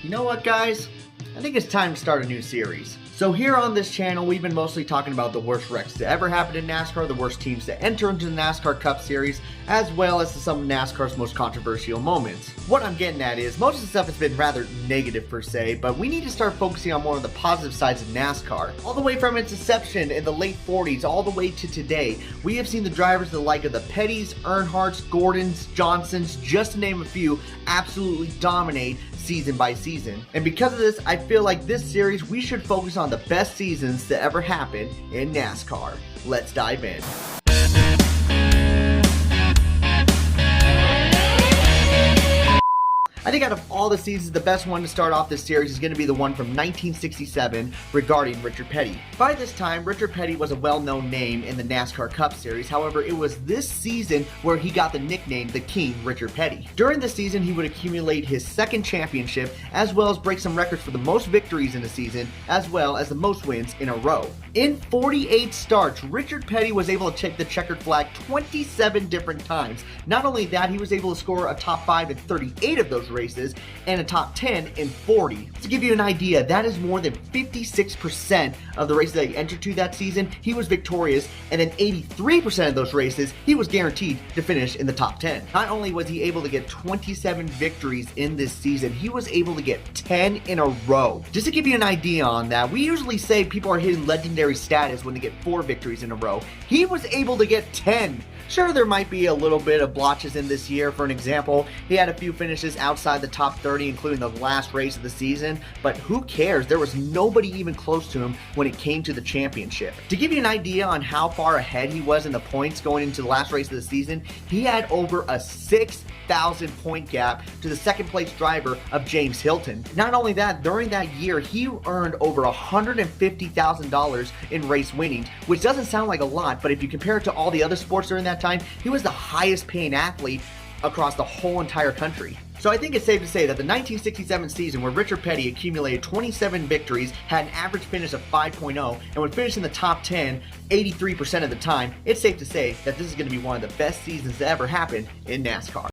You know what, guys? I think it's time to start a new series. So here on this channel, we've been mostly talking about the worst wrecks to ever happen in NASCAR, the worst teams to enter into the NASCAR Cup Series, as well as some of NASCAR's most controversial moments. What I'm getting at is, most of the stuff has been rather negative per se, but we need to start focusing on more of the positive sides of NASCAR. All the way from its inception in the late 40s, all the way to today, we have seen the drivers the like of the Pettys, Earnhardts, Gordons, Johnsons, just to name a few, absolutely dominate season by season. And because of this, I feel like this series, we should focus on the best seasons to ever happen in NASCAR. Let's dive in. I think out of all the seasons, the best one to start off this series is going to be the one from 1967 regarding Richard Petty. By this time, Richard Petty was a well-known name in the NASCAR Cup Series. However, it was this season where he got the nickname the King Richard Petty. During the season, he would accumulate his second championship, as well as break some records for the most victories in a season, as well as the most wins in a row. In 48 starts, Richard Petty was able to take the checkered flag 27 different times. Not only that, he was able to score a top 5 in 38 of those races and a top 10 in 40. To give you an idea, that is more than 56% of the races that he entered to that season, he was victorious, and then 83% of those races, he was guaranteed to finish in the top 10. Not only was he able to get 27 victories in this season, he was able to get 10 in a row. Just to give you an idea on that, we usually say people are hitting legendary status when they get 4 victories in a row. He was able to get 10. Sure, there might be a little bit of blotches in this year. For an example, he had a few finishes outside the top 30, including the last race of the season, but who cares? There was nobody even close to him when it came to the championship. To give you an idea on how far ahead he was in the points going into the last race of the season, he had over a 6,000 point gap to the second place driver of James Hilton. Not only that, during that year, he earned over $150,000 in race winnings, which doesn't sound like a lot, but if you compare it to all the other sports during that time, he was the highest paying athlete across the whole entire country. So I think it's safe to say that the 1967 season, where Richard Petty accumulated 27 victories, had an average finish of 5.0, and would finish in the top 10 83% of the time, it's safe to say that this is going to be one of the best seasons to ever happen in NASCAR.